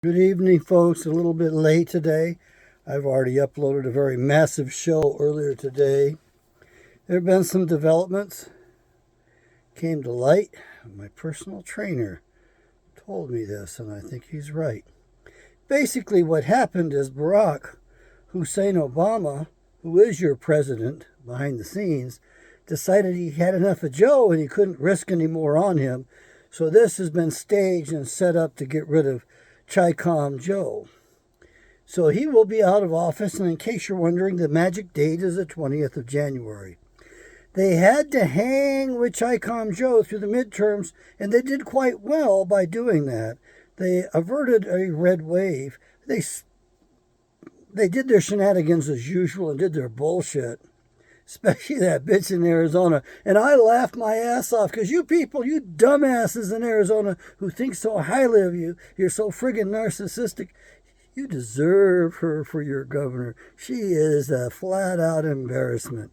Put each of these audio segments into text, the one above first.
Good evening, folks. A little bit late today. I've already uploaded a very massive show earlier today. There have been some developments. Came to light. My personal trainer told me this, and I think he's right. Basically, what happened is Barack Hussein Obama, who is your president behind the scenes, decided he had enough of Joe and he couldn't risk any more on him. So this has been staged and set up to get rid of ChiCom Joe. So he will be out of office, and in case you're wondering, the magic date is the 20th of January. They had to hang with ChiCom Joe through the midterms, and they did quite well by doing that. They averted a red wave. They did their shenanigans as usual and did their bullshit, especially that bitch in Arizona. And I laughed my ass off because you people, you dumbasses in Arizona who think so highly of you, you're so friggin' narcissistic. You deserve her for your governor. She is a flat-out embarrassment.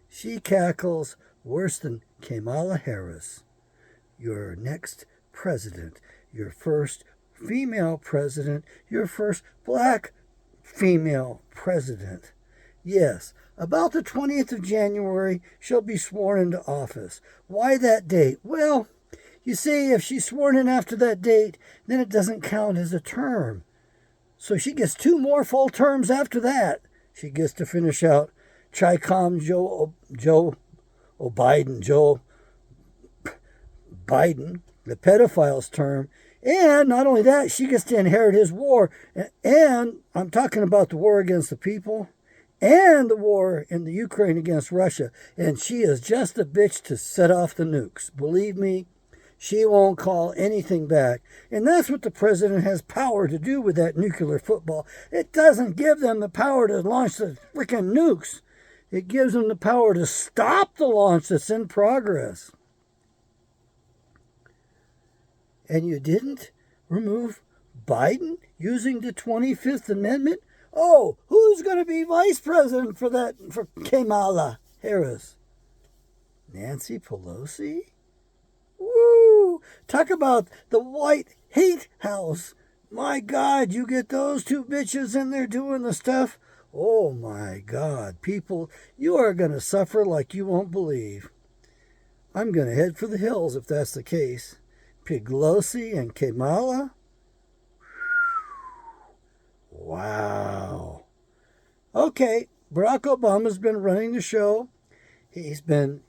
She cackles worse than Kamala Harris, your next president, your first female president, your first black female president. Yes, about the 20th of January, she'll be sworn into office. Why that date? Well, you see, if she's sworn in after that date, then it doesn't count as a term. So she gets 2 more full terms after that. She gets to finish out ChiCom Joe Biden, the pedophile's term. And not only that, she gets to inherit his war. And I'm talking about the war against the people and the war in the Ukraine against Russia. And she is just a bitch to set off the nukes. Believe me, she won't call anything back. And that's what the president has power to do with that nuclear football. It doesn't give them the power to launch the freaking nukes. It gives them the power to stop the launch that's in progress. And you didn't remove Biden using the 25th Amendment? Oh, who's going to be vice president for Kamala Harris? Nancy Pelosi? Woo! Talk about the white hate house. My God, you get those 2 bitches in there doing the stuff. Oh my God, people, you are going to suffer like you won't believe. I'm going to head for the hills if that's the case. Pelosi and Kamala? Wow. Okay, Barack Obama's been running the show. He's been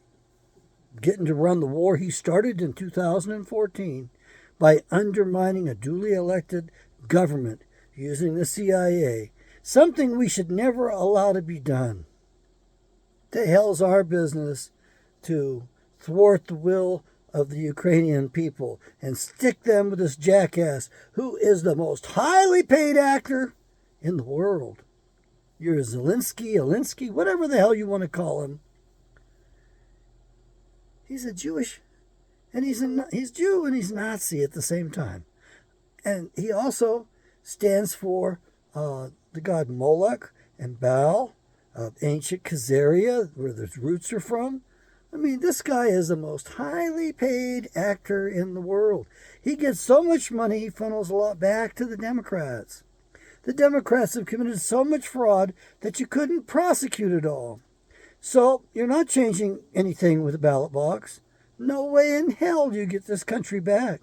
getting to run the war he started in 2014 by undermining a duly elected government using the CIA, something we should never allow to be done. The hell's our business to thwart the will of the Ukrainian people and stick them with this jackass who is the most highly paid actor in the world. You're Alinsky, whatever the hell you want to call him. He's a Jewish, and he's Jew and he's Nazi at the same time. And he also stands for the god Moloch and Baal of ancient Khazaria, where the roots are from. I mean, this guy is the most highly paid actor in the world. He gets so much money, he funnels a lot back to the Democrats. The Democrats have committed so much fraud that you couldn't prosecute it all. So you're not changing anything with the ballot box. No way in hell do you get this country back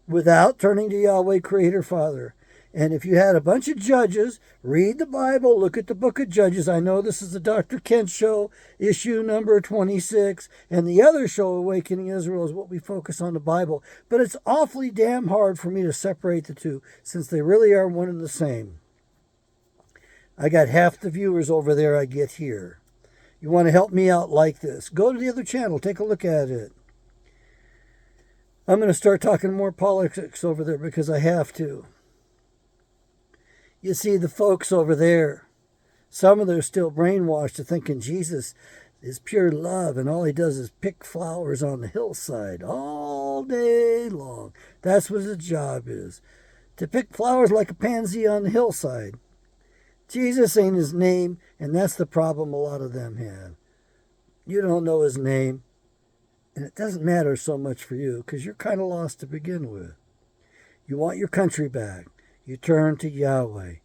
without turning to Yahweh, Creator, Father. And if you had a bunch of judges, read the Bible, look at the book of Judges. I know this is the Dr. Kent show, issue number 26, and the other show, Awakening Israel, is what we focus on the Bible. But it's awfully damn hard for me to separate the two, since they really are one and the same. I got half the viewers over there I get here. You want to help me out like this, go to the other channel, take a look at it. I'm going to start talking more politics over there because I have to. You see, the folks over there, some of them are still brainwashed to thinking Jesus is pure love and all he does is pick flowers on the hillside all day long. That's what his job is, to pick flowers like a pansy on the hillside. Jesus ain't his name, and that's the problem a lot of them have. You don't know his name, and it doesn't matter so much for you because you're kind of lost to begin with. You want your country back. You turn to Yahweh.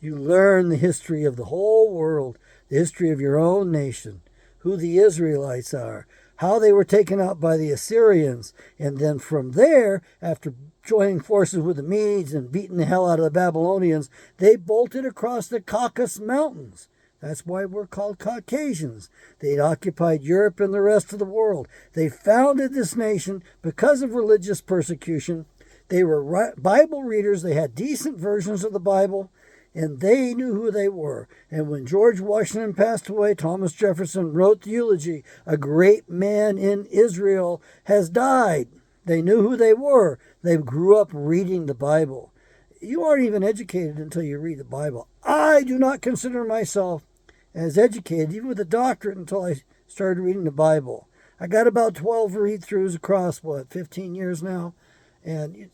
You learn the history of the whole world, the history of your own nation, who the Israelites are, how they were taken out by the Assyrians, and then from there, after joining forces with the Medes and beating the hell out of the Babylonians, they bolted across the Caucasus Mountains. That's why we're called Caucasians. They'd occupied Europe and the rest of the world. They founded this nation because of religious persecution. They were Bible readers. They had decent versions of the Bible, and they knew who they were. And when George Washington passed away, Thomas Jefferson wrote the eulogy, "A great man in Israel has died." They knew who they were. They grew up reading the Bible. You aren't even educated until you read the Bible. I do not consider myself as educated, even with a doctorate, until I started reading the Bible. I got about 12 read-throughs across, 15 years now? And,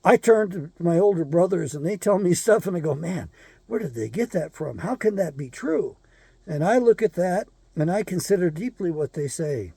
I turn to my older brothers and they tell me stuff and I go, man, where did they get that from? How can that be true? And I look at that and I consider deeply what they say.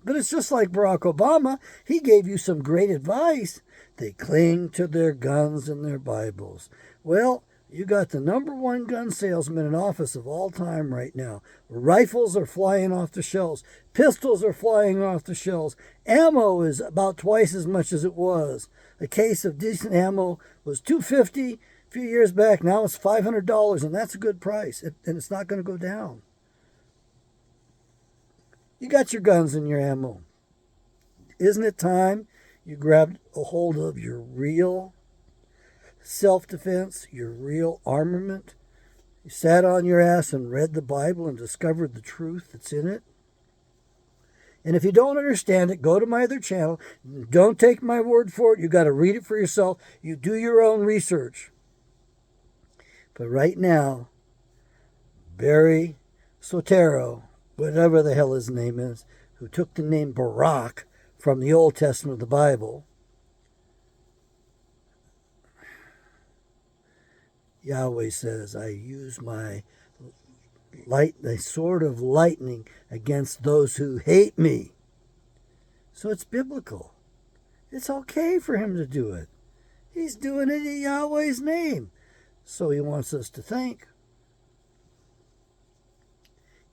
But it's just like Barack Obama. He gave you some great advice. They cling to their guns and their Bibles. Well, you got the number one gun salesman in office of all time right now. Rifles are flying off the shelves. Pistols are flying off the shelves. Ammo is about twice as much as it was. A case of decent ammo was $250 a few years back. Now it's $500, and that's a good price, and it's not going to go down. You got your guns and your ammo. Isn't it time you grabbed a hold of your real self-defense, your real armament? You sat on your ass and read the Bible and discovered the truth that's in it? And if you don't understand it, go to my other channel. Don't take my word for it. You got to read it for yourself. You do your own research. But right now, Barry Soetoro, whatever the hell his name is, who took the name Barak from the Old Testament of the Bible, Yahweh says, I use my the sword of lightning against those who hate me. So it's biblical. It's okay for him to do it. He's doing it in Yahweh's name. So he wants us to think.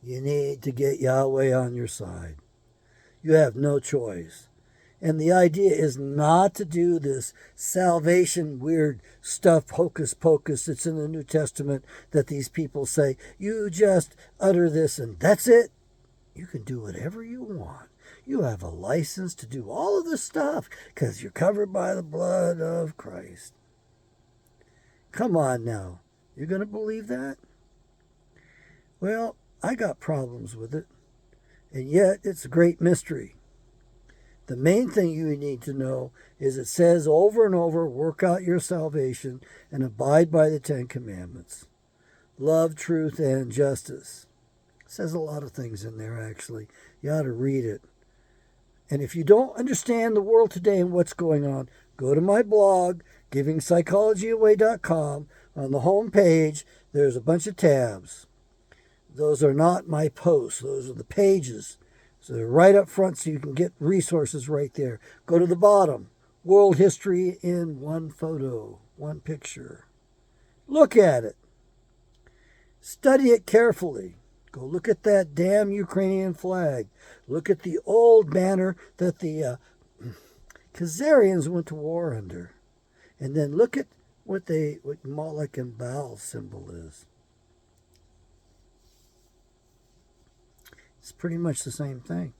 You need to get Yahweh on your side. You have no choice. And the idea is not to do this salvation weird stuff, hocus pocus, that's in the New Testament that these people say, you just utter this and that's it. You can do whatever you want. You have a license to do all of this stuff because you're covered by the blood of Christ. Come on now. You're going to believe that? Well, I got problems with it. And yet, it's a great mystery. The main thing you need to know is it says over and over, work out your salvation and abide by the 10 Commandments. Love, truth, and justice. It says a lot of things in there, actually. You ought to read it. And if you don't understand the world today and what's going on, go to my blog, givingpsychologyaway.com. On the home page, there's a bunch of tabs. Those are not my posts. Those are the pages. So they're right up front so you can get resources right there. Go to the bottom. World history in one photo, one picture. Look at it. Study it carefully. Go look at that damn Ukrainian flag. Look at the old banner that the Khazarians went to war under. And then look at what Malle and Baal symbol is. It's pretty much the same thing.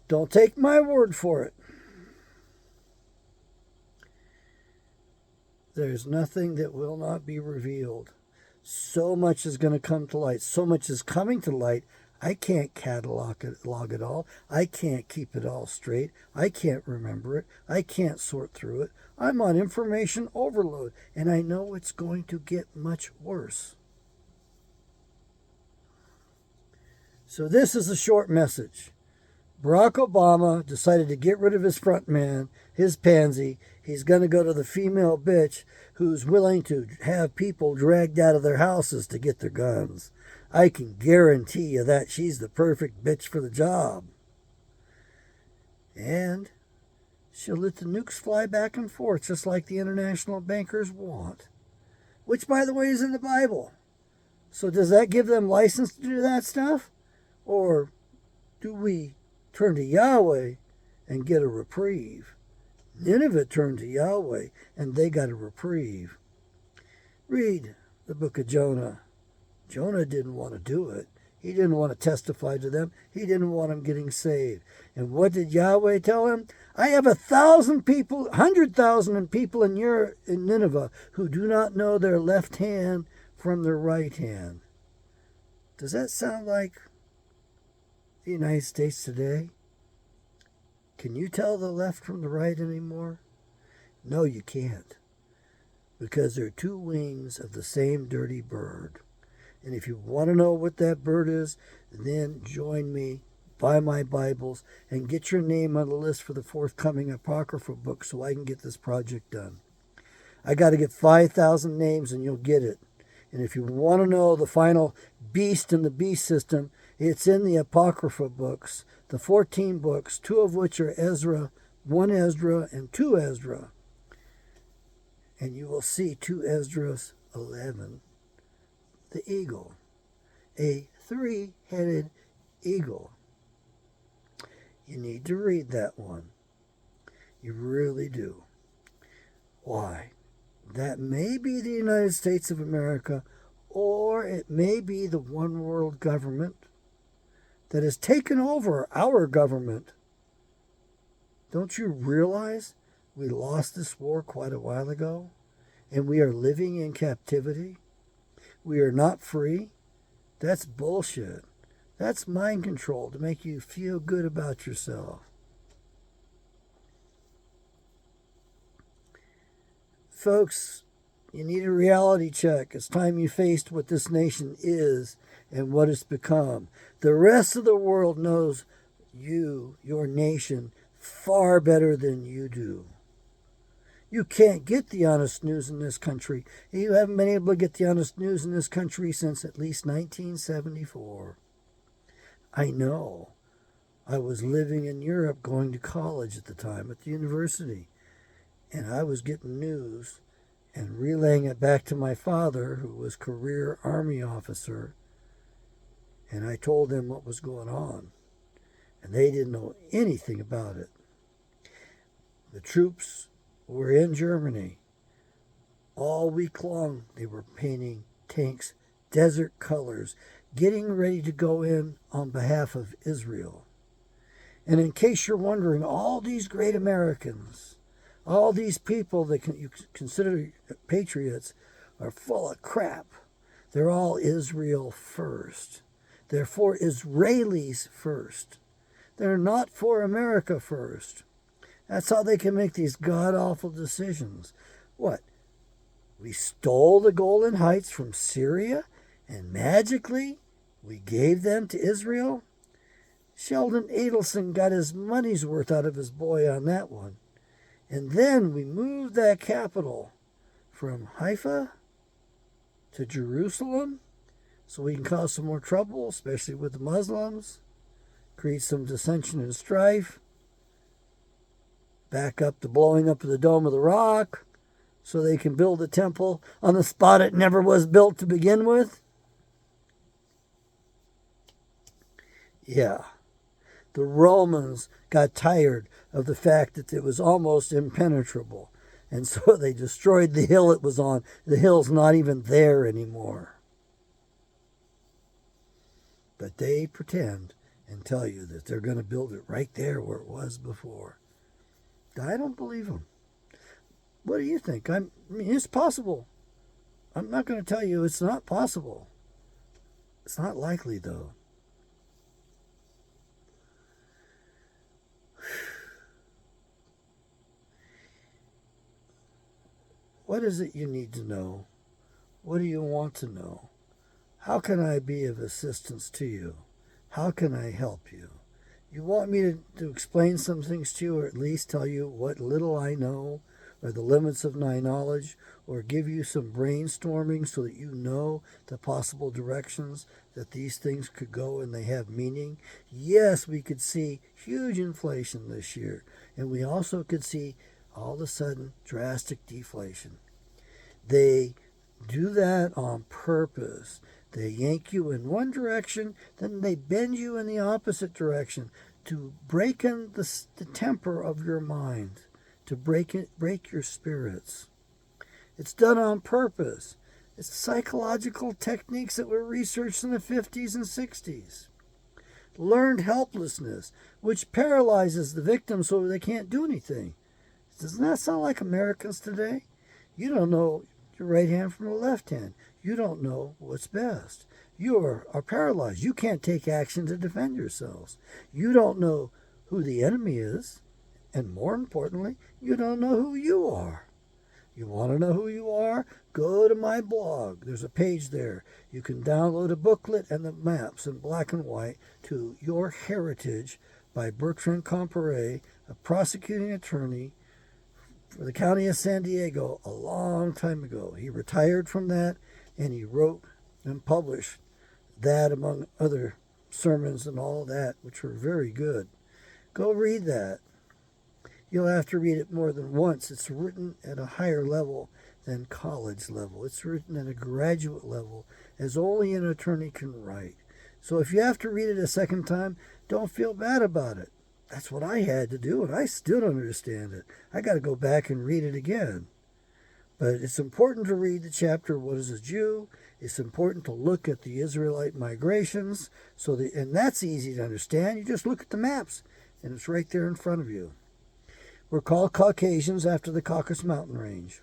Don't take my word for it. There's nothing that will not be revealed. So much is going to come to light. So much is coming to light. I can't catalog it all. I can't keep it all straight. I can't remember it. I can't sort through it. I'm on information overload, and I know it's going to get much worse. So this is a short message. Barack Obama decided to get rid of his front man, his pansy. He's going to go to the female bitch who's willing to have people dragged out of their houses to get their guns. I can guarantee you that she's the perfect bitch for the job. And she'll let the nukes fly back and forth, just like the international bankers want. Which, by the way, is in the Bible. So does that give them license to do that stuff? Or do we turn to Yahweh and get a reprieve? Nineveh turned to Yahweh and they got a reprieve. Read the book of Jonah. Jonah didn't want to do it. He didn't want to testify to them. He didn't want them getting saved. And what did Yahweh tell him? I have 1,000 people, 100,000 people in Nineveh who do not know their left hand from their right hand. Does that sound like the United States today? Can you tell the left from the right anymore? No, you can't. Because they're two wings of the same dirty bird. And if you want to know what that bird is, then join me, buy my Bibles, and get your name on the list for the forthcoming Apocrypha book so I can get this project done. I got to get 5,000 names and you'll get it. And if you want to know the final beast in the beast system, it's in the Apocrypha books, the 14 books, 2 of which are Ezra, 1 Ezra and 2 Ezra. And you will see 2 Esdras 11. The eagle, a 3-headed eagle. You need to read that one. You really do. Why? That may be the United States of America, or it may be the one world government that has taken over our government. Don't you realize we lost this war quite a while ago, and we are living in captivity? We are not free. That's bullshit. That's mind control to make you feel good about yourself. Folks, you need a reality check. It's time you faced what this nation is and what it's become. The rest of the world knows you, your nation, far better than you do. You can't get the honest news in this country. You haven't been able to get the honest news in this country since at least 1974. I know. I was living in Europe going to college at the time, at the university. And I was getting news and relaying it back to my father, who was career Army officer. And I told them what was going on. And they didn't know anything about it. The troops were in Germany. All week long, they were painting tanks desert colors, getting ready to go in on behalf of Israel. And in case you're wondering, all these great Americans, all these people that you consider patriots, are full of crap. They're all Israel first. They're for Israelis first. They're not for America first. That's how they can make these god-awful decisions. What? We stole the Golan Heights from Syria and magically we gave them to Israel? Sheldon Adelson got his money's worth out of his boy on that one. And then we moved that capital from Haifa to Jerusalem so we can cause some more trouble, especially with the Muslims, create some dissension and strife, back up the blowing up of the Dome of the Rock so they can build a temple on the spot it never was built to begin with. Yeah. The Romans got tired of the fact that it was almost impenetrable. And so they destroyed the hill it was on. The hill's not even there anymore. But they pretend and tell you that they're going to build it right there where it was before. I don't believe them. What do you think? I mean, it's possible. I'm not going to tell you it's not possible. It's not likely, though. What is it you need to know? What do you want to know? How can I be of assistance to you? How can I help you? You want me to explain some things to you, or at least tell you what little I know or the limits of my knowledge, or give you some brainstorming so that you know the possible directions that these things could go and they have meaning? Yes, we could see huge inflation this year, and we also could see all of a sudden drastic deflation. They do that on purpose. They yank you in one direction, then they bend you in the opposite direction to break in the temper of your mind, to break your spirits. It's done on purpose. It's psychological techniques that were researched in the 50s and 60s. Learned helplessness, which paralyzes the victim so they can't do anything. Doesn't that sound like Americans today? You don't know your right hand from the left hand. You don't know what's best. You are paralyzed. You can't take action to defend yourselves. You don't know who the enemy is. And more importantly, you don't know who you are. You want to know who you are? Go to my blog. There's a page there. You can download a booklet and the maps in black and white to Your Heritage by Bertrand Comparet, a prosecuting attorney for the county of San Diego a long time ago. He retired from that, and he wrote and published that among other sermons and all that, which were very good. Go read that. You'll have to read it more than once. It's written at a higher level than college level. It's written at a graduate level, as only an attorney can write. So if you have to read it a second time, don't feel bad about it. That's what I had to do, and I still don't understand it. I got to go back and read it again. But it's important to read the chapter, What is a Jew? It's important to look at the Israelite migrations, and that's easy to understand. You just look at the maps, and it's right there in front of you. We're called Caucasians after the Caucasus Mountain Range.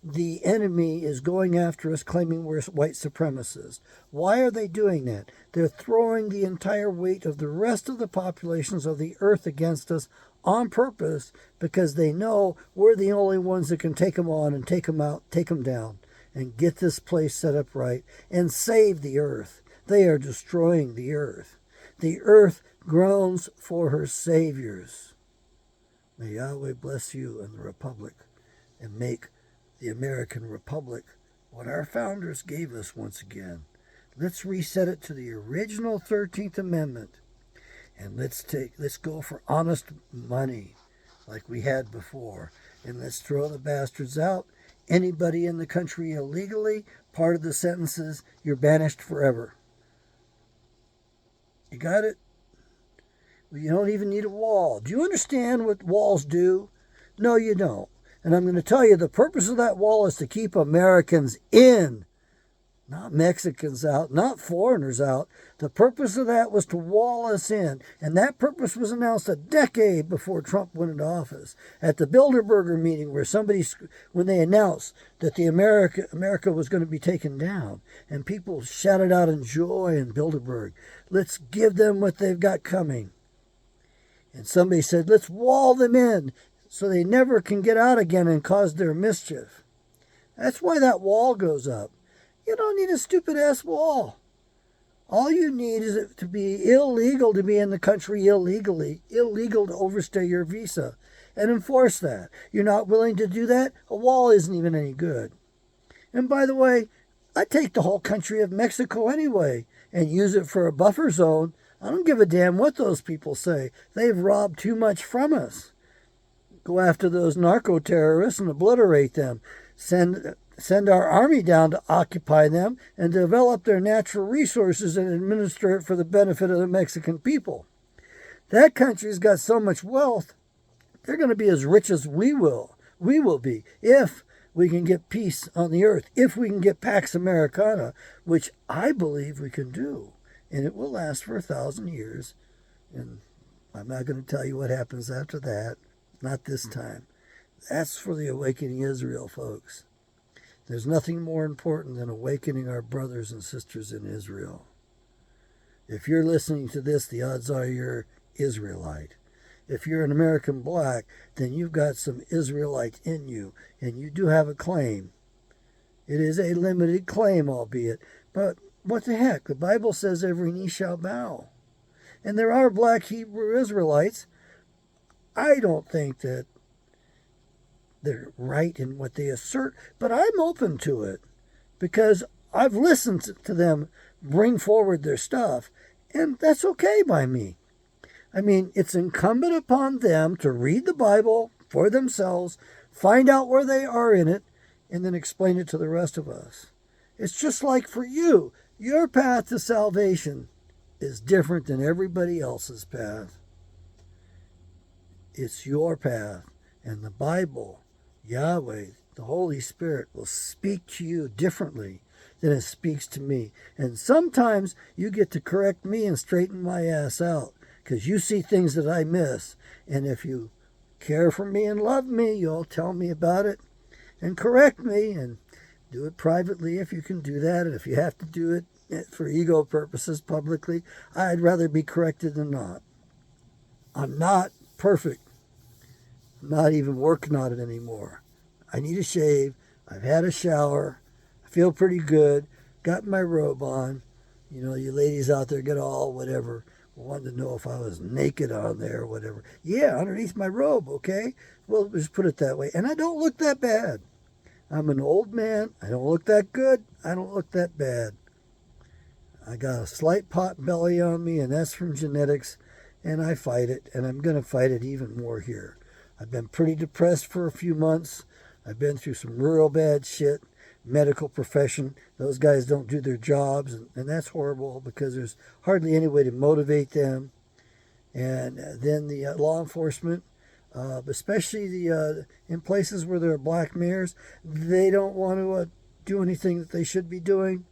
The enemy is going after us, claiming we're white supremacists. Why are they doing that? They're throwing the entire weight of the rest of the populations of the earth against us on purpose, because they know we're the only ones that can take them on and take them out, take them down, and get this place set up right and save the earth. They are destroying the earth. The earth groans for her saviors. May Yahweh bless you and the Republic, and make the American Republic what our founders gave us once again. Let's reset it to the original 13th Amendment, and let's go for honest money like we had before, and let's throw the bastards out. Anybody in the country illegally, part of the sentence is you're banished forever. You got it? You don't even need a wall. Do you understand what walls do? No, you don't. And I'm going to tell you, the purpose of that wall is to keep Americans in, not Mexicans out, not foreigners out. The purpose of that was to wall us in. And that purpose was announced a decade before Trump went into office. At the Bilderberger meeting, when they announced that America was going to be taken down, and people shouted out in joy in Bilderberg, let's give them what they've got coming. And somebody said, let's wall them in so they never can get out again and cause their mischief. That's why that wall goes up. You don't need a stupid-ass wall. All you need is it to be illegal to be in the country illegally, illegal to overstay your visa, and enforce that. You're not willing to do that? A wall isn't even any good. And by the way, I take the whole country of Mexico anyway and use it for a buffer zone. I don't give a damn what those people say. They've robbed too much from us. Go after those narco-terrorists and obliterate them. Send our army down to occupy them and develop their natural resources and administer it for the benefit of the Mexican people. That country's got so much wealth, they're going to be as rich as we will. We will be, if we can get peace on the earth, if we can get Pax Americana, which I believe we can do. And it will last for 1,000 years. And I'm not going to tell you what happens after that. Not this time. That's for the awakening Israel, folks. There's nothing more important than awakening our brothers and sisters in Israel. If you're listening to this, the odds are you're Israelite. If you're an American black, then you've got some Israelite in you, and you do have a claim. It is a limited claim, albeit, but what the heck? The Bible says every knee shall bow. And there are black Hebrew Israelites. I don't think that they're right in what they assert, but I'm open to it because I've listened to them bring forward their stuff, and that's okay by me. I mean, it's incumbent upon them to read the Bible for themselves, find out where they are in it, and then explain it to the rest of us. It's just like for you. Your path to salvation is different than everybody else's path. It's your path. And the Bible, Yahweh, the Holy Spirit will speak to you differently than it speaks to me. And sometimes you get to correct me and straighten my ass out because you see things that I miss. And if you care for me and love me, you'll tell me about it and correct me, and do it privately if you can do that. And if you have to do it for ego purposes publicly, I'd rather be corrected than not. I'm not perfect. I'm not even working on it anymore. I need a shave. I've had a shower. I feel pretty good. Got my robe on. You know, you ladies out there get all whatever. Wanted to know if I was naked on there or whatever. Yeah, underneath my robe, okay? Well, just put it that way. And I don't look that bad. I'm an old man. I don't look that good. I don't look that bad. I got a slight pot belly on me, and that's from genetics, and I fight it, and I'm going to fight it even more here. I've been pretty depressed for a few months. I've been through some real bad shit. Medical profession, those guys don't do their jobs, and that's horrible because there's hardly any way to motivate them. And then the law enforcement, especially the in places where there are black mayors, they don't want to do anything that they should be doing.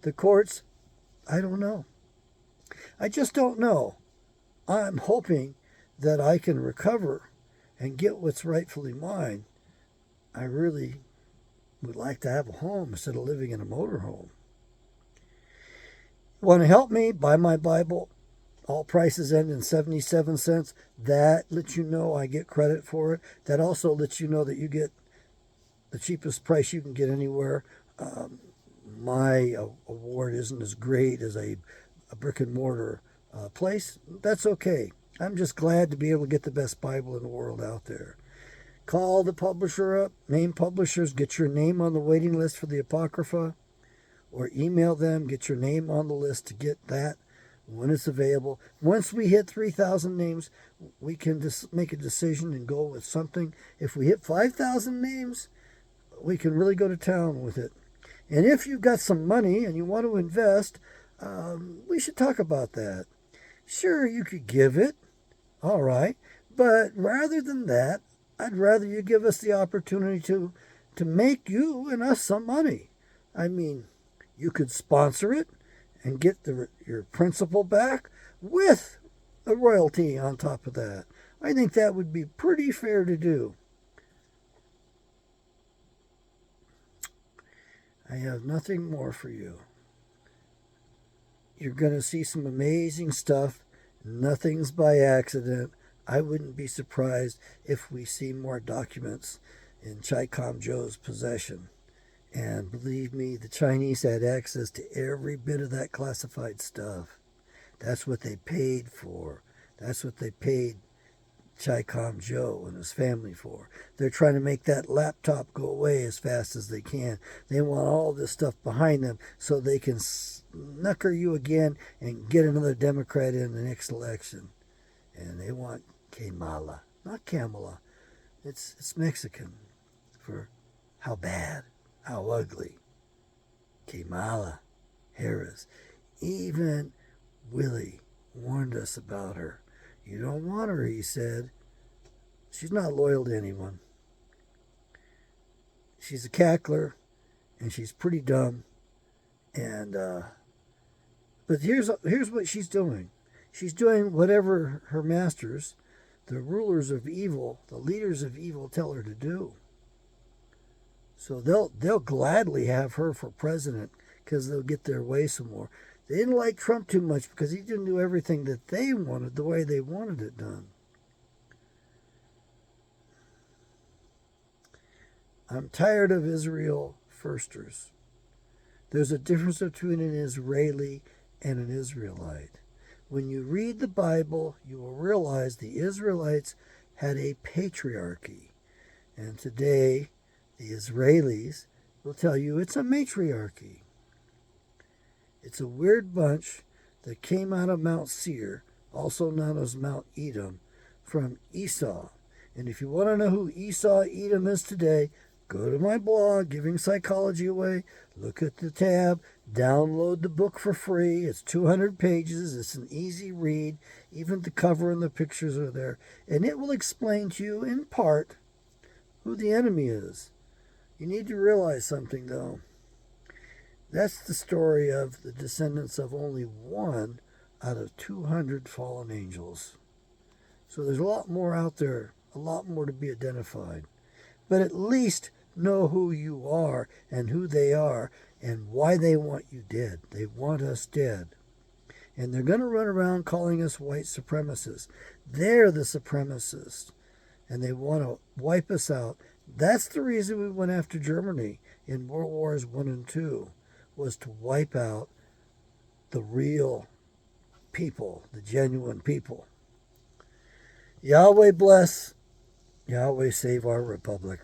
The courts, I don't know. I just don't know. I'm hoping that I can recover and get what's rightfully mine. I really would like to have a home instead of living in a motorhome. Want to help me? Buy my Bible. All prices end in 77 cents. That lets you know I get credit for it. That also lets you know that you get the cheapest price you can get anywhere. My award isn't as great as a brick and mortar place. That's okay. I'm just glad to be able to get the best Bible in the world out there. Call the publisher up, name publishers, get your name on the waiting list for the Apocrypha, or email them, get your name on the list to get that when it's available. Once we hit 3,000 names, we can just make a decision and go with something. If we hit 5,000 names, we can really go to town with it. And if you've got some money and you want to invest, we should talk about that. Sure, you could give it, all right, but rather than that, I'd rather you give us the opportunity to make you and us some money. I mean, you could sponsor it and get your principal back with a royalty on top of that. I think that would be pretty fair to do. I have nothing more for you. You're going to see some amazing stuff. Nothing's by accident. I wouldn't be surprised if we see more documents in ChiCom Joe's possession. And believe me, the Chinese had access to every bit of that classified stuff. That's what they paid for. That's what they paid ChiCom Joe and his family for. They're trying to make that laptop go away as fast as they can. They want all this stuff behind them so they can snucker you again and get another Democrat in the next election. And they want Kamala, not Kamala. It's Mexican for how bad, how ugly. Kamala Harris. Even Willie warned us about her. You don't want her, he said. She's not loyal to anyone. She's a cackler, and she's pretty dumb. And but here's what she's doing. She's doing whatever her masters, the rulers of evil, the leaders of evil, tell her to do. So they'll gladly have her for president because they'll get their way some more. They didn't like Trump too much because he didn't do everything that they wanted the way they wanted it done. I'm tired of Israel firsters. There's a difference between an Israeli and an Israelite. When you read the Bible, you will realize the Israelites had a patriarchy. And today, the Israelis will tell you it's a matriarchy. It's a weird bunch that came out of Mount Seir, also known as Mount Edom, from Esau. And if you want to know who Esau Edom is today, go to my blog, Giving Psychology Away, look at the tab, download the book for free. It's 200 pages. It's an easy read. Even the cover and the pictures are there. And it will explain to you, in part, who the enemy is. You need to realize something, though. That's the story of the descendants of only one out of 200 fallen angels. So there's a lot more out there, a lot more to be identified. But at least know who you are and who they are and why they want you dead. They want us dead. And they're going to run around calling us white supremacists. They're the supremacists. And they want to wipe us out. That's the reason we went after Germany in World Wars I and II, was to wipe out the real people, the genuine people. Yahweh bless. Yahweh save our republic.